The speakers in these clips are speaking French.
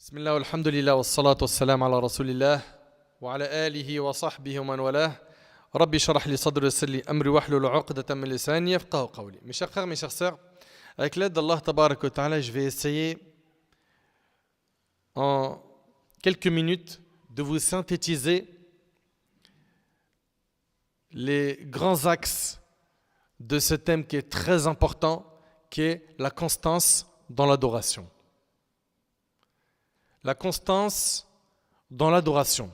بسم الله والحمد لله والصلاة والسلام على رسول الله وعلى آله وصحبه ومن والاه ربي اشرح لي صدري ويسر لي أمري واحلل عقدة من لساني يفقهوا قولي. Mes chers frères, mes chères sœurs, avec l'aide d'Allah Tabarak wa Ta'ala, je vais essayer en quelques minutes de vous synthétiser les grands axes de ce thème qui est très important, qui est la constance dans l'adoration. La constance dans l'adoration.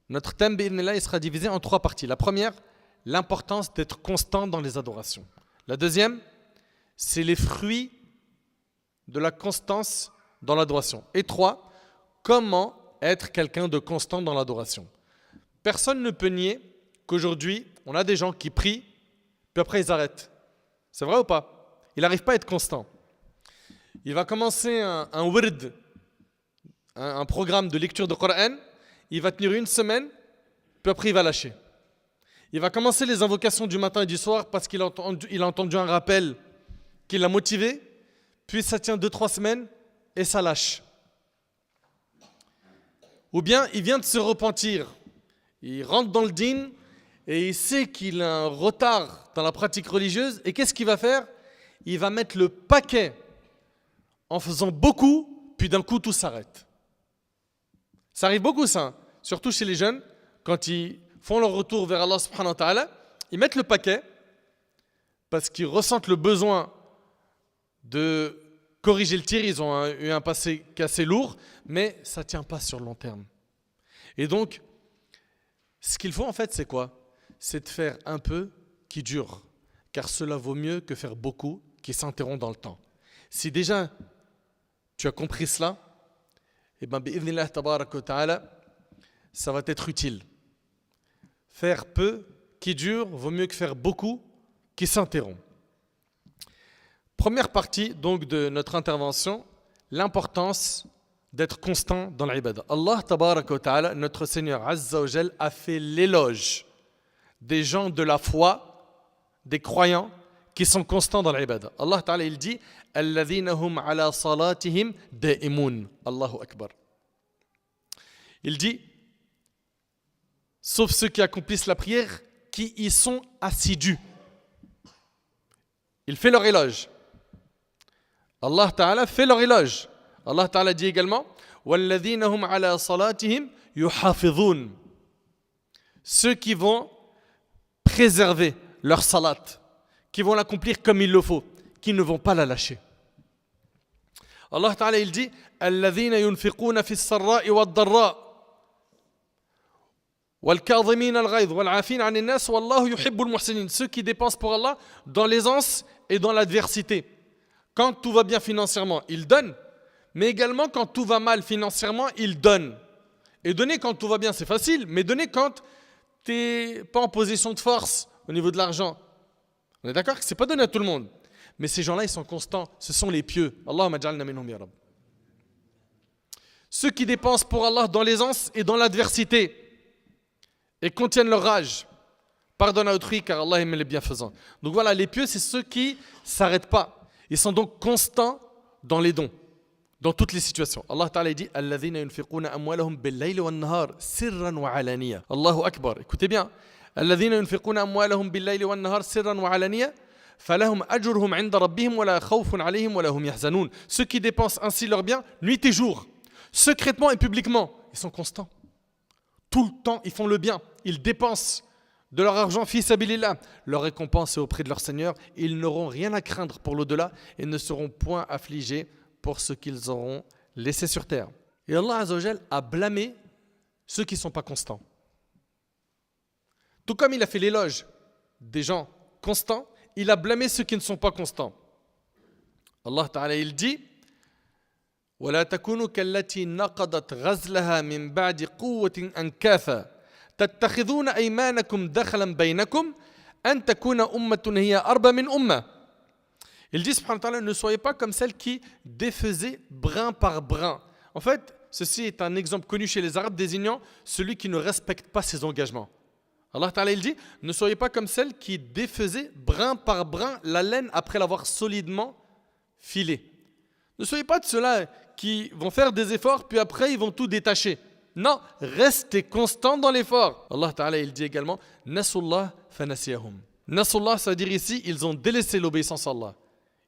Notre thème, bi'idhnillah, il sera divisé en trois parties. La première, l'importance d'être constant dans les adorations. La deuxième, c'est les fruits de la constance dans l'adoration. Et trois, comment être quelqu'un de constant dans l'adoration. Personne ne peut nier qu'aujourd'hui, on a des gens qui prient, puis après ils arrêtent. C'est vrai ou pas? Il n'arrive pas à être constant. Il va commencer un wird, un programme de lecture de Coran, il va tenir une semaine, puis après il va lâcher. Il va commencer les invocations du matin et du soir parce qu'il a entendu un rappel qui l'a motivé, puis ça tient 2-3 semaines et ça lâche. Ou bien il vient de se repentir, il rentre dans le dîn et il sait qu'il a un retard dans la pratique religieuse et qu'est-ce qu'il va faire? Il va mettre le paquet en faisant beaucoup, puis d'un coup tout s'arrête. Ça arrive beaucoup ça, surtout chez les jeunes, quand ils font leur retour vers Allah subhanahu wa ta'ala, ils mettent le paquet parce qu'ils ressentent le besoin de corriger le tir, ils ont eu un passé assez lourd, mais ça ne tient pas sur le long terme. Et donc, ce qu'il faut en fait, c'est quoi? C'est de faire un peu qui dure, car cela vaut mieux que faire beaucoup qui s'interrompt dans le temps. Si déjà tu as compris cela, et bien, bi'idhnillah tabarak wa ta'ala, ça va être utile. Faire peu qui dure vaut mieux que faire beaucoup qui s'interrompt. Première partie donc de notre intervention, l'importance d'être constant dans l'ibada. Allah tabarak wa ta'ala, notre Seigneur Azza wa Jal, a fait l'éloge des gens de la foi, des croyants qui sont constants dans l'ibada. Allah ta'ala il dit alladhina hum ala salatihim da'imun. Allahu akbar. Il dit sauf ceux qui accomplissent la prière qui y sont assidus. Il fait leur éloge. Allah ta'ala fait leur éloge. Allah ta'ala dit également walladhina hum ala salatihim yuhafidhun. Ceux qui vont préserver leur salat, qui vont l'accomplir comme il le faut, qui ne vont pas la lâcher. Allah Ta'ala il dit alladhina yunfiquna fi as-sarra'i wad-dharra wal-kadhimina al-ghayz wal-'afina 'anil nas wallahu yuhibbul muhsinin. Ceux qui dépensent pour Allah dans l'aisance et dans l'adversité. Quand tout va bien financièrement, ils donnent, mais également quand tout va mal financièrement, ils donnent. Et donner quand tout va bien, c'est facile, mais donner quand tu n'es pas en position de force au niveau de l'argent. On est d'accord que ce n'est pas donné à tout le monde. Mais ces gens-là, ils sont constants. Ce sont les pieux. Allahumma ja'alna minhum ya Rabb. Ceux qui dépensent pour Allah dans l'aisance et dans l'adversité et contiennent leur rage. Pardonnent à autrui car Allah aime les bienfaisants. Donc voilà, les pieux, c'est ceux qui ne s'arrêtent pas. Ils sont donc constants dans les dons, dans toutes les situations. Allah Ta'ala dit alladhina yunfiquna amwalahum bil-layli wan-nahar sirran wa 'alaniya. Allahu akbar. Écoutez bien. الذين ينفقون أموالهم بالليل والنهار سرا وعلانية فلهم أجرهم عند ربهم ولا خوف عليهم ولا هم يحزنون. Ceux qui dépensent ainsi leurs biens nuit et jour, secrètement et publiquement, ils sont constants. Tout le temps, ils font le bien, ils dépensent de leur argent fi sabilillah. Leur récompense est auprès de leur Seigneur. Ils n'auront rien à craindre pour l'au-delà et ne seront point affligés pour ce qu'ils auront laissé sur terre. Et Allah Azza wa Jal a blâmé ceux qui ne sont pas constants. Tout comme il a fait l'éloge des gens constants, il a blâmé ceux qui ne sont pas constants. Allah Ta'ala il dit وَلَا تَكُونُوا كَالَّتِي نَقَضَتْ غَزْلَهَا مِنْ بَعْدِ قُوَّةٍ أَنْكَاثًا تَتَّخِذُونَ أَيْمَانَكُمْ دَخَلًا بَيْنَكُمْ أَنْ تَكُونَ أُمَّةٌ هِيَ أَرْبَى مِنْ أُمَّةٍ. Il dit subhanahu wa ta'ala, ne soyez pas comme celles qui défaisaient brin par brin. En fait, ceci est un exemple connu chez les Arabes désignant celui qui ne respecte pas ses engagements. Allah Ta'ala il dit, ne soyez pas comme celles qui défaisaient brin par brin la laine après l'avoir solidement filée. Ne soyez pas de ceux-là qui vont faire des efforts, puis après ils vont tout détacher. Non, restez constant dans l'effort. Allah Ta'ala, il dit également Nasullah fanasiyahum. Nasullah, ça veut dire ici, ils ont délaissé l'obéissance à Allah.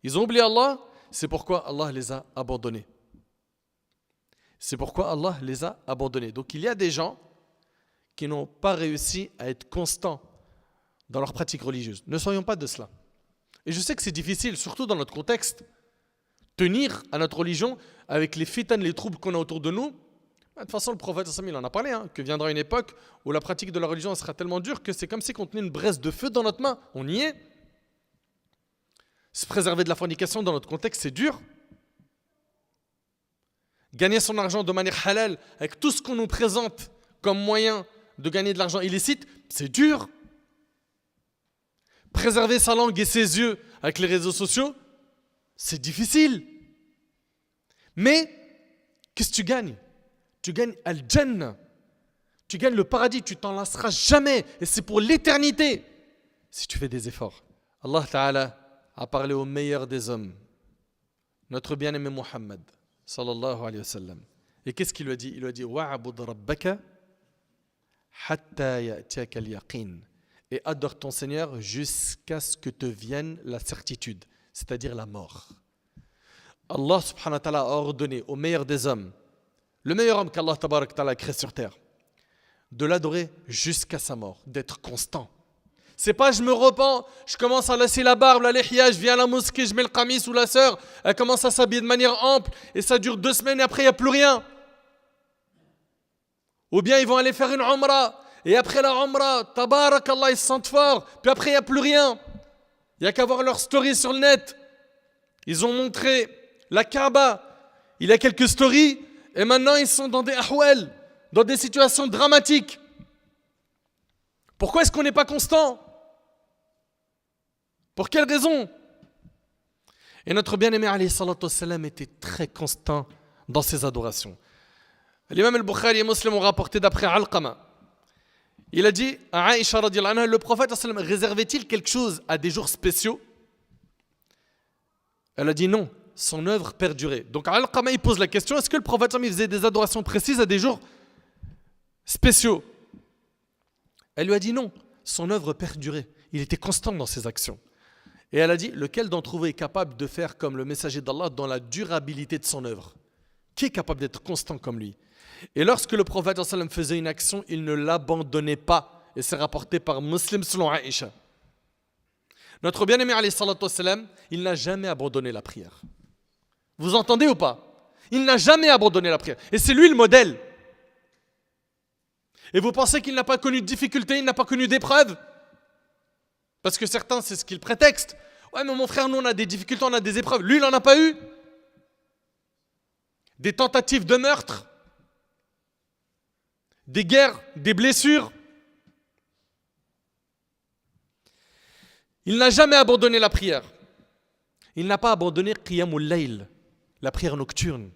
Ils ont oublié Allah, c'est pourquoi Allah les a abandonnés. C'est pourquoi Allah les a abandonnés. Donc il y a des gens qui n'ont pas réussi à être constants dans leur pratique religieuse. Ne soyons pas de cela. Et je sais que c'est difficile, surtout dans notre contexte, tenir à notre religion avec les fitanes, les troubles qu'on a autour de nous. De toute façon, le prophète il en a parlé, que viendra une époque où la pratique de la religion sera tellement dure que c'est comme si on tenait une braise de feu dans notre main. On y est. Se préserver de la fornication dans notre contexte, c'est dur. Gagner son argent de manière halal, avec tout ce qu'on nous présente comme moyen de gagner de l'argent illicite, c'est dur. Préserver sa langue et ses yeux avec les réseaux sociaux, c'est difficile. Mais, qu'est-ce que tu gagnes ? Tu gagnes Al-Jannah. Tu gagnes le paradis, tu t'en lasseras jamais. Et c'est pour l'éternité, si tu fais des efforts. Allah Ta'ala a parlé au meilleur des hommes, notre bien-aimé Muhammad, sallallahu alayhi wa sallam. Et qu'est-ce qu'il lui a dit ? Il lui a dit « Wa'abud rabbaka hatta ya'tiyaka al-yaqin » et adore ton Seigneur jusqu'à ce que te vienne la certitude, c'est-à-dire la mort. Allah subhanahu wa ta'ala a ordonné au meilleur des hommes, le meilleur homme qu'Allah tabarak wa ta'ala a créé sur terre, de l'adorer jusqu'à sa mort, d'être constant. C'est pas je me repens, je commence à laisser la barbe, la lihya, je viens à la mosquée, je mets le qamis ou la sœur, elle commence à s'habiller de manière ample et ça dure 2 semaines et après il n'y a plus rien. Ou bien ils vont aller faire une umrah et après la umrah, tabarakallah, ils se sentent forts, puis après il n'y a plus rien. Il n'y a qu'à voir leur story sur le net. Ils ont montré la Kaaba, il y a quelques stories et maintenant ils sont dans des ahwal, dans des situations dramatiques. Pourquoi est-ce qu'on n'est pas constant ? Pour quelle raison ? Et notre bien-aimé alayhi salatu wassalam était très constant dans ses adorations. L'imam al-Bukhari et Muslim ont rapporté d'après Alqama. Il a dit à Aïcha radiyallahu anha, le prophète sallam réservait-il quelque chose à des jours spéciaux ? Elle a dit non, son œuvre perdurait. Donc Alqama il pose la question, est-ce que le prophète sallam il faisait des adorations précises à des jours spéciaux ? Elle lui a dit non, son œuvre perdurait. Il était constant dans ses actions. Et elle a dit, lequel d'entre vous est capable de faire comme le messager d'Allah dans la durabilité de son œuvre ? Qui est capable d'être constant comme lui ? Et lorsque le prophète sallam faisait une action, il ne l'abandonnait pas. Et c'est rapporté par Muslim selon Aïcha. Notre bien-aimé alayhi salatu wassalam, il n'a jamais abandonné la prière. Vous entendez ou pas ? Il n'a jamais abandonné la prière. Et c'est lui le modèle. Et vous pensez qu'il n'a pas connu de difficultés, il n'a pas connu d'épreuves ? Parce que certains, c'est ce qu'ils prétextent. Ouais, mais mon frère, nous, on a des difficultés, on a des épreuves. Lui, il n'en a pas eu. Des tentatives de meurtre, des guerres, des blessures. Il n'a jamais abandonné la prière. Il n'a pas abandonné Qiyamul Layl, la prière nocturne.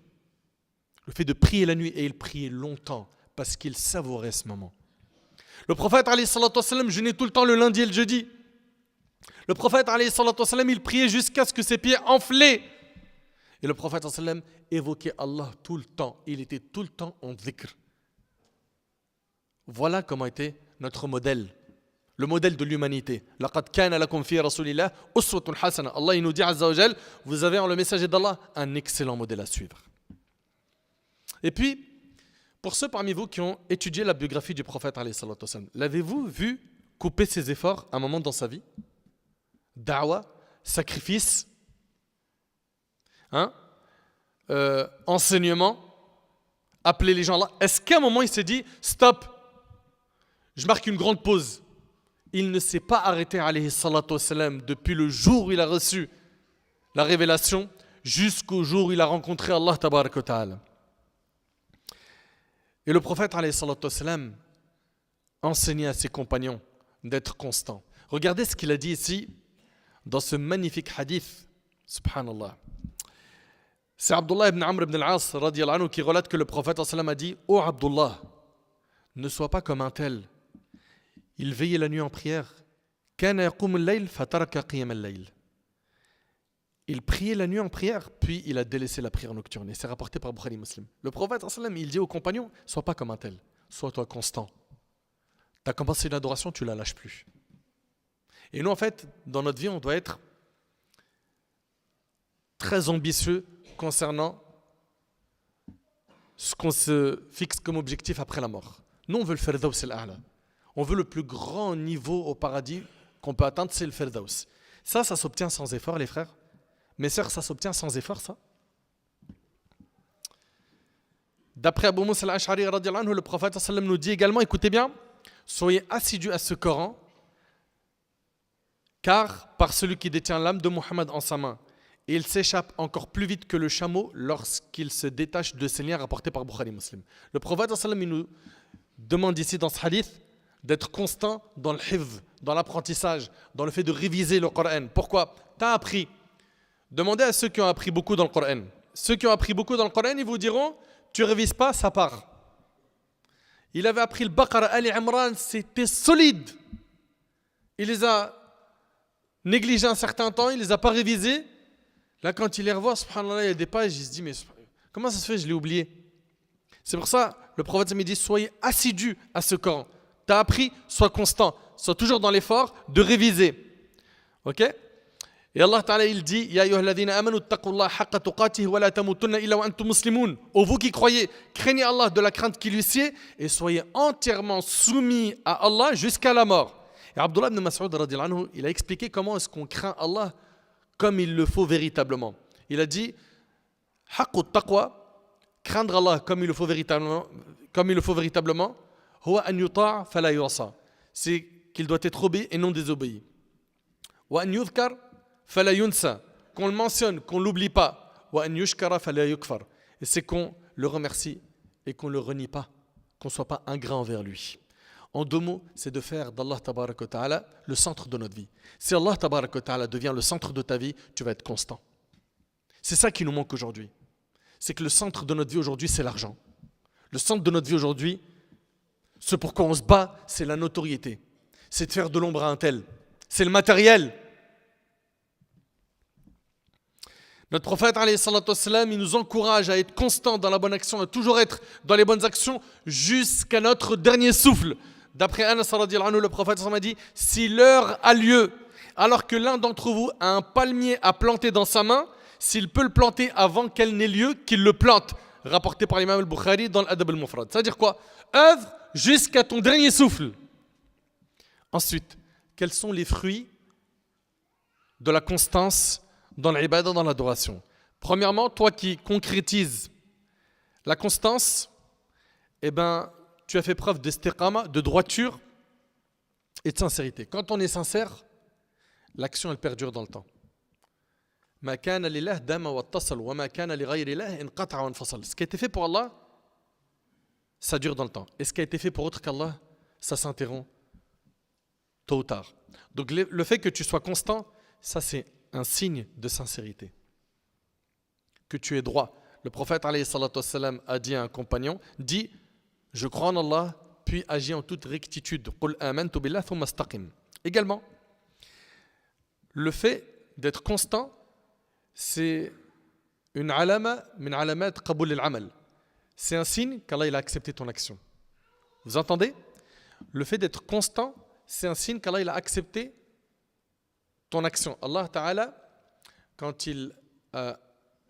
Le fait de prier la nuit, et il priait longtemps. Parce qu'il savourait ce moment. Le prophète alayhi salatu wassalam jeûnait tout le temps le lundi et le jeudi. Le prophète alayhi salatu wassalam, il priait jusqu'à ce que ses pieds enflaient. Et le prophète alayhi salatu wassalam évoquait Allah tout le temps. Il était tout le temps en dhikr. Voilà comment était notre modèle. Le modèle de l'humanité. Laqad kana lakum fi rasulillah uswatun hasana. Allah il nous dit azza wa jal, vous avez en le messager d'Allah un excellent modèle à suivre. Et puis pour ceux parmi vous qui ont étudié la biographie du prophète, l'avez-vous vu couper ses efforts à un moment dans sa vie ? Da'wa, sacrifice, enseignement, appeler les gens là. Est-ce qu'à un moment il s'est dit « Stop, je marque une grande pause ». Il ne s'est pas arrêté alayhi salatu wassalam, depuis le jour où il a reçu la révélation jusqu'au jour où il a rencontré Allah tabarak wa ta'ala. Et le prophète alayhi salatu wassalam enseignait à ses compagnons d'être constants. Regardez ce qu'il a dit ici dans ce magnifique hadith, subhanallah. C'est Abdullah ibn Amr ibn al-As radiyallahu anhu qui relate que le prophète sallam a dit « Ô Abdullah, ne sois pas comme un tel. Il veillait la nuit en prière. Kana yaqum al-layl fataraka qiyam al-layl. il priait la nuit en prière, puis il a délaissé la prière nocturne. Et c'est rapporté par Bukhari Muslim. Le prophète, il dit aux compagnons, sois pas comme un tel, sois toi constant. Tu as commencé une adoration, tu la lâches plus. Et nous, en fait, dans notre vie, on doit être très ambitieux concernant ce qu'on se fixe comme objectif après la mort. Nous, on veut le Firdaus al-A'la. On veut le plus grand niveau au paradis qu'on peut atteindre, c'est le Firdaus. Ça s'obtient sans effort, les frères. Mes sœurs, ça s'obtient sans effort, ça. D'après Abu Musa al-Ash'ari, le prophète nous dit également, écoutez bien, soyez assidus à ce Coran, car par celui qui détient l'âme de Muhammad en sa main, il s'échappe encore plus vite que le chameau lorsqu'il se détache de ses liens rapportés par Bukhari Muslim. Le prophète il nous demande ici dans ce hadith d'être constant dans le hifz, dans l'apprentissage, dans le fait de réviser le Coran. Pourquoi? Tu as appris. Demandez à ceux qui ont appris beaucoup dans le Coran. Ceux qui ont appris beaucoup dans le Coran, ils vous diront, tu ne révises pas, ça part. Il avait appris le Baqara, Ali Imran, c'était solide. Il les a négligés un certain temps, il ne les a pas révisés. Là, quand il les revoit, subhanallah, il y a des pages, il se dit, mais comment ça se fait, je l'ai oublié? C'est pour ça, le prophète me dit, soyez assidus à ce Coran. Tu as appris, sois constant, sois toujours dans l'effort de réviser. Ok? Et Allah Ta'ala, il dit, Ya ayyuhalladhina amanu taqullaha haqqa tuqatihi wa la tamutunna illa wa antum muslimun. Ô vous qui croyez, craignez Allah de la crainte qui lui sied et soyez entièrement soumis à Allah jusqu'à la mort. Et Abdullah ibn Mas'ud radhiyallahu anhu, il a expliqué comment est-ce qu'on craint Allah comme il le faut véritablement. Il a dit, haqqu taqwa, craindre Allah comme il le faut véritablement, huwa an yuta' fala yu'sa. C'est qu'il doit être obéi et non désobéi. Wa an yudhkar fala yunsa, qu'on le mentionne, qu'on ne l'oublie pas. Wa an yushkara fala yukfar. Et c'est qu'on le remercie et qu'on ne le renie pas, qu'on ne soit pas ingrat envers lui. En deux mots, c'est de faire d'Allah Tabarak wa Ta'ala le centre de notre vie. Si Allah Tabarak wa Ta'ala devient le centre de ta vie, tu vas être constant. C'est ça qui nous manque aujourd'hui. C'est que le centre de notre vie aujourd'hui, c'est l'argent. Le centre de notre vie aujourd'hui, ce pourquoi on se bat, c'est la notoriété. C'est de faire de l'ombre à un tel. C'est le matériel. Notre prophète, alayhi salatu wassalam, il nous encourage à être constant dans la bonne action, à toujours être dans les bonnes actions jusqu'à notre dernier souffle. D'après Anas radhiyallahu anhu, le prophète a dit, si l'heure a lieu, alors que l'un d'entre vous a un palmier à planter dans sa main, s'il peut le planter avant qu'elle n'ait lieu, qu'il le plante. Rapporté par l'imam al-Bukhari dans l'Adab al-Mufrad. C'est-à-dire quoi? Œuvre jusqu'à ton dernier souffle. Ensuite, quels sont les fruits de la constance dans l'ibada, dans l'adoration? Premièrement, toi qui concrétises la constance, eh ben, tu as fait preuve d'istiqama, de droiture et de sincérité. Quand on est sincère, l'action elle perdure dans le temps. Ce qui a été fait pour Allah, ça dure dans le temps. Et ce qui a été fait pour autre qu'Allah, ça s'interrompt tôt ou tard. Donc le fait que tu sois constant, ça c'est un signe de sincérité. Que tu es droit. Le prophète alayhi salatu wassalam, a dit à un compagnon, dit, je crois en Allah, puis agis en toute rectitude. Qul amantu billah thumma istaqim. Également, le fait d'être constant, c'est une alama min alamat qaboul al-amal. C'est un signe qu'Allah il a accepté ton action. Vous entendez? Le fait d'être constant, c'est un signe qu'Allah il a accepté ton action. Allah Ta'ala, quand il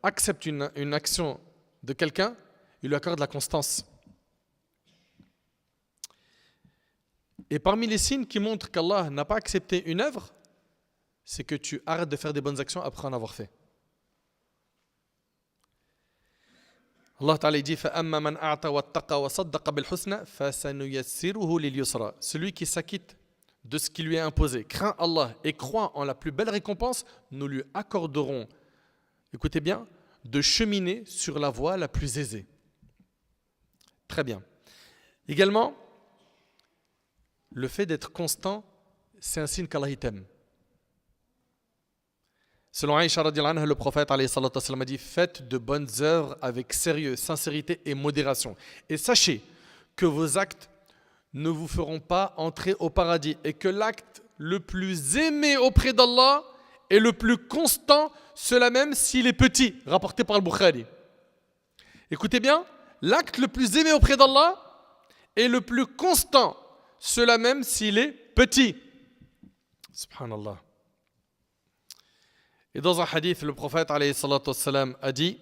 accepte une action de quelqu'un, il lui accorde la constance. Et parmi les signes qui montrent qu'Allah n'a pas accepté une œuvre, c'est que tu arrêtes de faire des bonnes actions après en avoir fait. Allah Ta'ala dit فَأَمَّا مَنْ أَعْطَى وَاتَّقَى وَصَدَّقَ بِالْحُسْنَى فَسَنُيَسِّرُهُ لِلْيُسْرَى. Celui qui s'acquitte de ce qui lui est imposé, craint Allah et croit en la plus belle récompense, nous lui accorderons, écoutez bien, de cheminer sur la voie la plus aisée. Très bien. Également, le fait d'être constant, c'est un signe qu'Allah t'aime. Selon Aïcha radhiyallahu anha, le prophète alayhi salatu wassalam a dit, faites de bonnes œuvres avec sérieux, sincérité et modération. Et sachez que vos actes ne vous feront pas entrer au paradis et que l'acte le plus aimé auprès d'Allah et le plus constant, cela même s'il est petit, rapporté par le Bukhari. Écoutez bien, l'acte le plus aimé auprès d'Allah est le plus constant, cela même s'il est petit. Subhanallah. Et dans un hadith, le prophète alayhi salatu wassalam, a dit: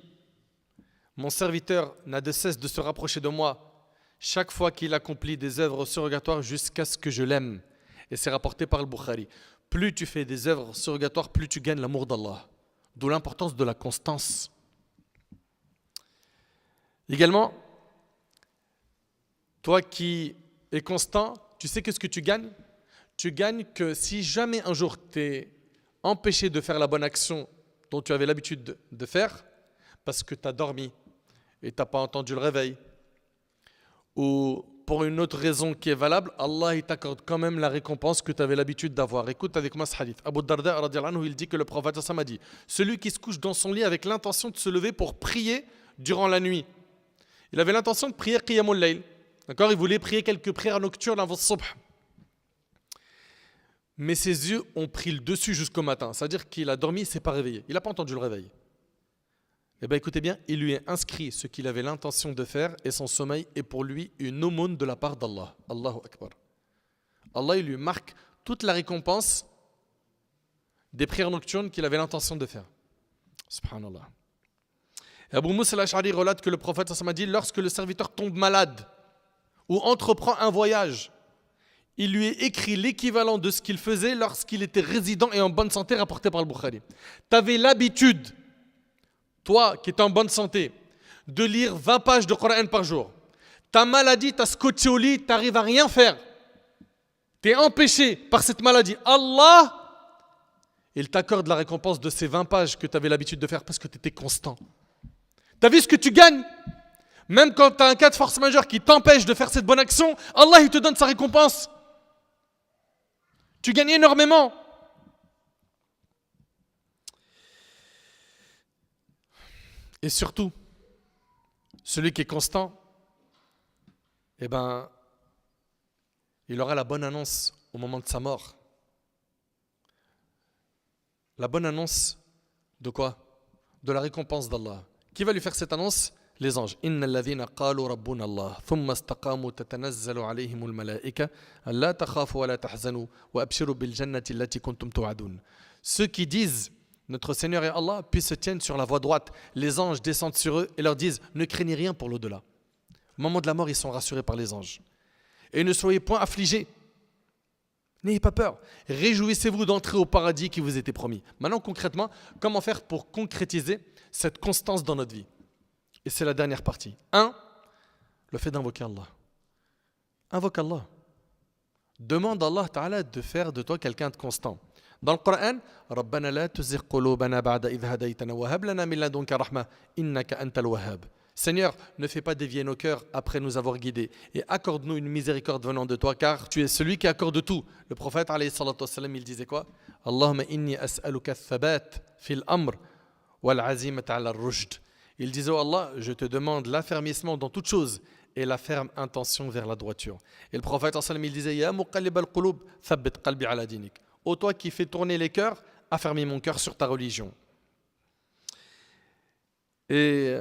mon serviteur n'a de cesse de se rapprocher de moi chaque fois qu'il accomplit des œuvres surrogatoires jusqu'à ce que je l'aime. Et c'est rapporté par le Bukhari. Plus tu fais des œuvres surrogatoires, plus tu gagnes l'amour d'Allah. D'où l'importance de la constance. Également, toi qui es constant, tu sais qu'est-ce que tu gagnes? Tu gagnes que si jamais un jour tu es empêché de faire la bonne action dont tu avais l'habitude de faire, parce que tu as dormi et tu n'as pas entendu le réveil, ou pour une autre raison qui est valable, Allah il t'accorde quand même la récompense que tu avais l'habitude d'avoir. Écoute avec moi ce hadith. Abu Darda radhiyallahu anhu, il dit que le prophète a dit: celui qui se couche dans son lit avec l'intention de se lever pour prier durant la nuit. Il avait l'intention de prier Qiyamul Layl. D'accord, il voulait prier quelques prières nocturnes avant le subh. Mais ses yeux ont pris le dessus jusqu'au matin. C'est-à-dire qu'il a dormi, il ne s'est pas réveillé. Il n'a pas entendu le réveil. Eh bien écoutez bien, il lui est inscrit ce qu'il avait l'intention de faire et son sommeil est pour lui une aumône de la part d'Allah. Allahu Akbar. Allah il lui marque toute la récompense des prières nocturnes qu'il avait l'intention de faire. Subhanallah. Et Abu Musa al-Ash'ari relate que le prophète a dit: lorsque le serviteur tombe malade ou entreprend un voyage, il lui est écrit l'équivalent de ce qu'il faisait lorsqu'il était résident et en bonne santé, rapporté par le Bukhari. Tu avais l'habitude, toi qui es en bonne santé, de lire 20 pages de Coran par jour. Ta maladie t'a scotché au lit, tu n'arrives à rien faire. Tu es empêché par cette maladie. Allah, il t'accorde la récompense de ces 20 pages que tu avais l'habitude de faire parce que tu étais constant. Tu as vu ce que tu gagnes? Même quand tu as un cas de force majeure qui t'empêche de faire cette bonne action, Allah il te donne sa récompense. Tu gagnes énormément. Et surtout, celui qui est constant, eh ben, il aura la bonne annonce au moment de sa mort. La bonne annonce de quoi? De la récompense d'Allah. Qui va lui faire cette annonce? Les anges. Inna alladhina qalu rabbuna Allah thumma istaqamu tatanazzalu alayhim almalaika alla takhafu wa la tahzanu wa abshiru bil jannati allati kuntum tu'adun. Ceux qui disent notre Seigneur est Allah, puis se tiennent sur la voie droite. Les anges descendent sur eux et leur disent: ne craignez rien pour l'au-delà. Au moment de la mort, ils sont rassurés par les anges. Et ne soyez point affligés. N'ayez pas peur. Réjouissez-vous d'entrer au paradis qui vous était promis. Maintenant, concrètement, comment faire pour concrétiser cette constance dans notre vie? Et c'est la dernière partie. 1. Le fait d'invoquer Allah. Invoque Allah. Demande à Allah Ta'ala de faire de toi quelqu'un de constant. Dans le Coran, Rabbana la tuzigh qulubana ba'da idh hadaytana wa hab lana min ladunka rahma innaka antal wahhab. Seigneur, ne fais pas dévier nos cœurs après nous avoir guidés et accorde-nous une miséricorde venant de toi, car tu es celui qui accorde tout. Le prophète alayhi salatu wassalam, il disait quoi? Allahumma inni as'aluka thabat fil amr wal azimata ala rushd. Il disait: oh Allah, je te demande l'affermissement dans toute chose et la ferme intention vers la droiture. Et le prophète il disait: Ya muqallib al-qulub, thabbit qalbi ala dinik. Ô toi qui fais tourner les cœurs, affermis mon cœur sur ta religion. Et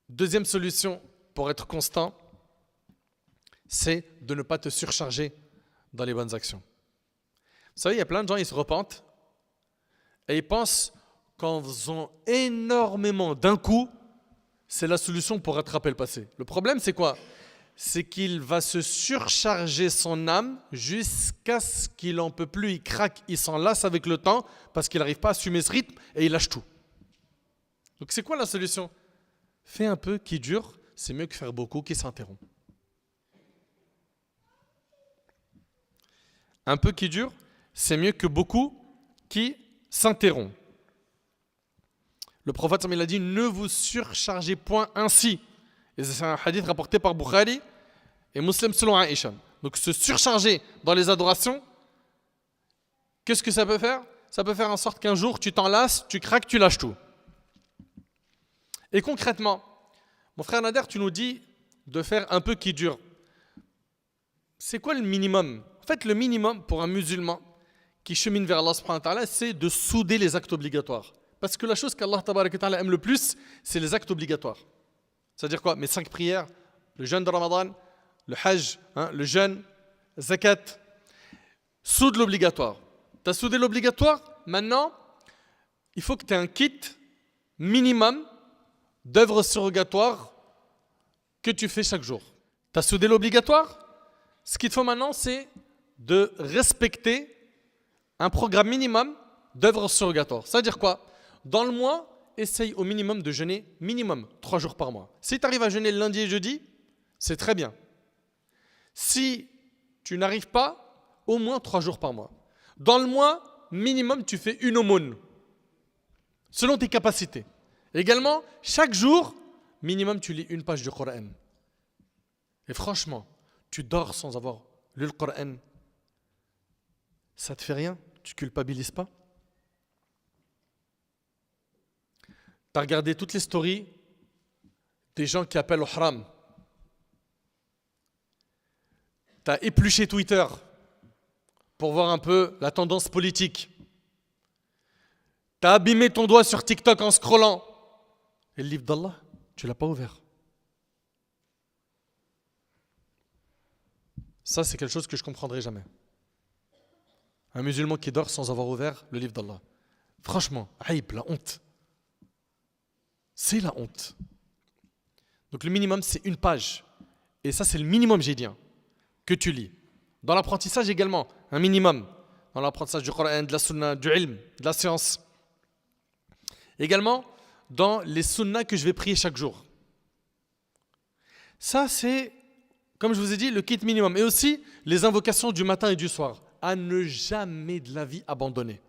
deuxième solution pour être constant, c'est de ne pas te surcharger dans les bonnes actions. Vous savez, il y a plein de gens, ils se repentent et ils pensent qu'en faisant énormément d'un coup, c'est la solution pour rattraper le passé. Le problème, c'est quoi? C'est qu'il va se surcharger son âme jusqu'à ce qu'il n'en peut plus, il craque, il s'en lasse avec le temps parce qu'il n'arrive pas à assumer ce rythme et il lâche tout. Donc c'est quoi la solution? Fais un peu qui dure, c'est mieux que faire beaucoup qui s'interrompt. Un peu qui dure, c'est mieux que beaucoup qui s'interrompt. Le prophète, il a dit: ne vous surchargez point ainsi. Et c'est un hadith rapporté par Bukhari et Muslim selon Aïcha. Donc se surcharger dans les adorations, qu'est-ce que ça peut faire? Ça peut faire en sorte qu'un jour tu t'en lasses, tu craques, tu lâches tout. Et concrètement, mon frère Nader, tu nous dis de faire un peu qui dure. C'est quoi le minimum? En fait, le minimum pour un musulman qui chemine vers Allah subhanahu wa ta'ala, c'est de souder les actes obligatoires. Parce que la chose qu'Allah tabaraka wa ta'ala aime le plus, c'est les actes obligatoires. C'est-à-dire quoi? Mes 5 prières, le jeûne de Ramadan, le hajj, le jeûne, zakat. Soude l'obligatoire. Tu as soudé l'obligatoire, maintenant, il faut que tu aies un kit minimum d'œuvres surrogatoires que tu fais chaque jour. Tu as soudé l'obligatoire? Ce qu'il te faut maintenant, c'est de respecter un programme minimum d'œuvres surrogatoires. C'est-à-dire quoi? Dans le mois, essaye au minimum de jeûner minimum 3 jours par mois. Si tu arrives à jeûner le lundi et jeudi, c'est très bien. Si tu n'arrives pas, au moins 3 jours par mois. Dans le mois, minimum, tu fais une aumône, selon tes capacités. Également, chaque jour, minimum, tu lis une page du Coran. Et franchement, tu dors sans avoir lu le Coran. Ça te fait rien? Tu culpabilises pas? Tu as regardé toutes les stories des gens qui appellent au haram. Tu as épluché Twitter pour voir un peu la tendance politique. Tu as abîmé ton doigt sur TikTok en scrollant. Et le livre d'Allah, tu ne l'as pas ouvert. Ça, c'est quelque chose que je ne comprendrai jamais. Un musulman qui dort sans avoir ouvert le livre d'Allah. Franchement, aïb, la honte. C'est la honte. Donc le minimum, c'est une page. Et ça, c'est le minimum, j'ai dit, que tu lis. Dans l'apprentissage également, un minimum. Dans l'apprentissage du Coran, de la sunna, du ilm, de la science. Également, dans les sunnas que je vais prier chaque jour. Ça, c'est, comme je vous ai dit, le kit minimum. Et aussi, les invocations du matin et du soir. À ne jamais de la vie abandonner.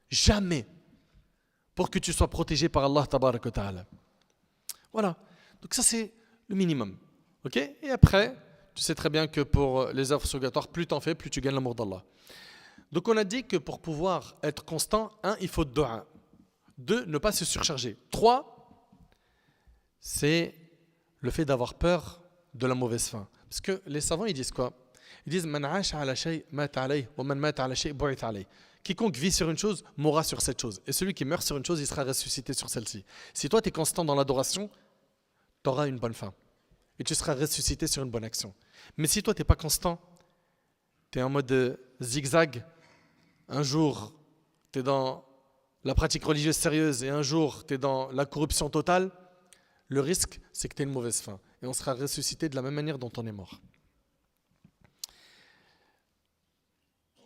Jamais. Pour que tu sois protégé par Allah tabarak wa ta'ala. Voilà. Donc ça, c'est le minimum. Ok? Et après, tu sais très bien que pour les œuvres surrogatoires, plus tu en fais, plus tu gagnes l'amour d'Allah. Donc on a dit que pour pouvoir être constant, 1, il faut dua. 2, ne pas se surcharger. 3, c'est le fait d'avoir peur de la mauvaise fin. Parce que les savants, ils disent quoi? Ils disent Man 'asha 'ala shay mata alayh wa man mata 'ala shay bu'itha alayh. Quiconque vit sur une chose mourra sur cette chose. Et celui qui meurt sur une chose, il sera ressuscité sur celle-ci. Si toi, tu es constant dans l'adoration, tu auras une bonne fin. Et tu seras ressuscité sur une bonne action. Mais si toi, tu n'es pas constant, tu es en mode zigzag, un jour, tu es dans la pratique religieuse sérieuse et un jour, tu es dans la corruption totale, le risque, c'est que tu aies une mauvaise fin. Et on sera ressuscité de la même manière dont on est mort.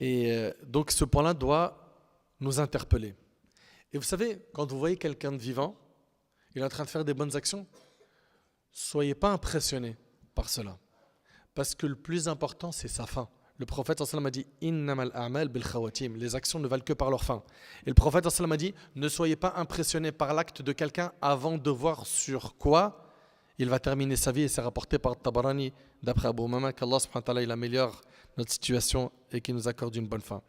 Et donc ce point-là doit nous interpeller. Et vous savez, quand vous voyez quelqu'un de vivant, il est en train de faire des bonnes actions, soyez pas impressionnés par cela. Parce que le plus important, c'est sa fin. Le prophète sallallahu alayhi wa sallam a dit Innamal a'mal bil khawatim. Les actions ne valent que par leur fin. Et le prophète sallallahu alayhi wa sallam a dit ne soyez pas impressionnés par l'acte de quelqu'un avant de voir sur quoi il va terminer sa vie. Et c'est rapporté par Tabarani, d'après Abu Umama, qu'Allah subhanahu wa ta'ala il améliore notre situation et qu'il nous accorde une bonne fin.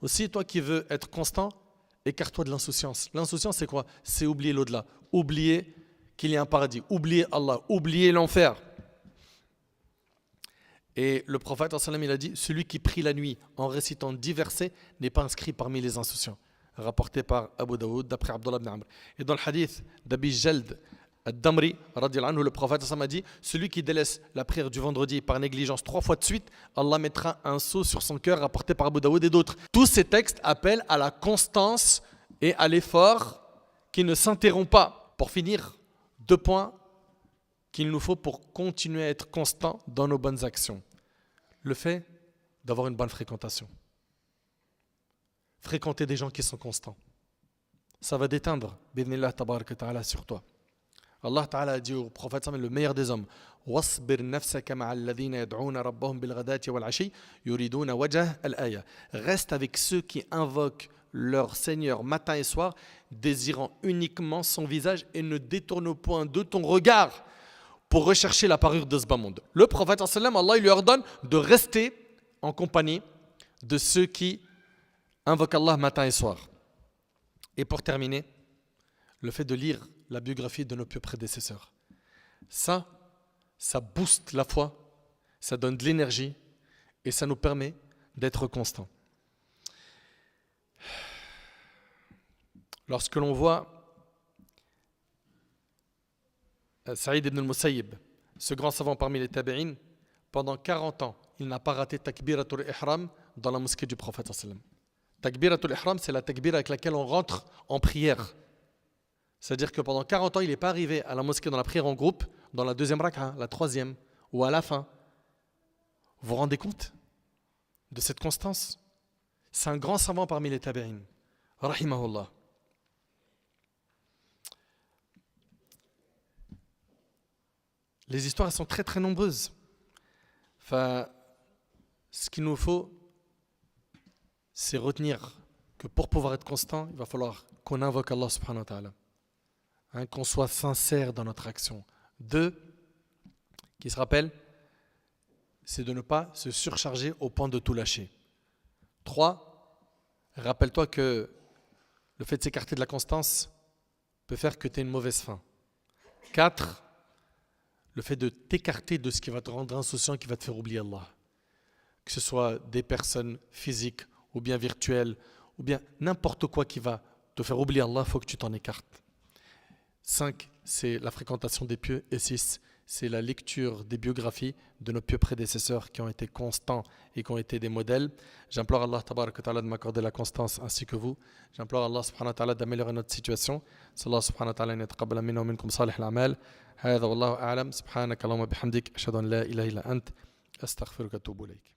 Aussi, toi qui veux être constant, écarte-toi de l'insouciance. L'insouciance, c'est quoi? C'est oublier l'au-delà. Oublier qu'il y a un paradis. Oublier Allah. Oublier l'enfer. Et le prophète, il a dit, celui qui prie la nuit en récitant 10 versets n'est pas inscrit parmi les insouciants. Rapporté par Abu Daoud, d'après Abdullah ibn Amr. Et dans le hadith d'Abi Jald al-Damri, le prophète a dit, celui qui délaisse la prière du vendredi par négligence 3 fois de suite, Allah mettra un sceau sur son cœur, rapporté par Abu Daoud et d'autres. Tous ces textes appellent à la constance et à l'effort qui ne s'interrompt pas. Pour finir, 2 points qu'il nous faut pour continuer à être constant dans nos bonnes actions. Le fait d'avoir une bonne fréquentation. Fréquenter des gens qui sont constants. Ça va déteindre, bidnillah tabarak ta'ala, sur toi. Allah ta'ala a dit au prophète, le meilleur des hommes, وَاصْبِرْ نَفْسَكَ مَعَ الَّذِينَ يَدْعُونَ رَبَّهُمْ بِالْغَدَاةِ وَالْعَشِيِّ يُرِيدُونَ وَجْهَهُ الْآيَةِ. Reste avec ceux qui invoquent leur Seigneur matin et soir, désirant uniquement son visage et ne détourne point de ton regard pour rechercher la parure de ce bas monde. Le prophète, Allah il lui ordonne de rester en compagnie de ceux qui invoquent Allah matin et soir. Et pour terminer, le fait de lire la biographie de nos pieux prédécesseurs. Ça booste la foi, ça donne de l'énergie et ça nous permet d'être constants. Lorsque l'on voit Saïd ibn al-Musayyib, ce grand savant parmi les tabi'in, pendant 40 ans, il n'a pas raté takbiratul ihram dans la mosquée du prophète sallam. Takbiratul ihram, c'est la takbira avec laquelle on rentre en prière. C'est-à-dire que pendant 40 ans, il n'est pas arrivé à la mosquée dans la prière en groupe, dans la deuxième rak'a, la troisième, ou à la fin. Vous vous rendez compte de cette constance? C'est un grand savant parmi les tabi'in. Rahimahullah. Les histoires sont très très nombreuses. Enfin, ce qu'il nous faut, c'est retenir que pour pouvoir être constant, il va falloir qu'on invoque Allah subhanahu wa ta'ala. Qu'on soit sincère dans notre action. 2, qui se rappelle, c'est de ne pas se surcharger au point de tout lâcher. 3, rappelle-toi que le fait de s'écarter de la constance peut faire que tu aies une mauvaise fin. 4, le fait de t'écarter de ce qui va te rendre insouciant, qui va te faire oublier Allah. Que ce soit des personnes physiques ou bien virtuelles, ou bien n'importe quoi qui va te faire oublier Allah, il faut que tu t'en écartes. 5, c'est la fréquentation des pieux. Et 6, c'est la lecture des biographies de nos pieux prédécesseurs qui ont été constants et qui ont été des modèles. J'implore Allah tabarak wa ta'ala de m'accorder la constance ainsi que vous. J'implore Allah subhanahu wa ta'ala d'améliorer notre situation. Allah subhanahu wa ta'ala an yataqabbala minna wa minkum salih al-a'mal. هذا والله أعلم سبحانك اللهم وبحمدك أشهد أن لا إله إلا أنت أستغفرك وأتوب إليك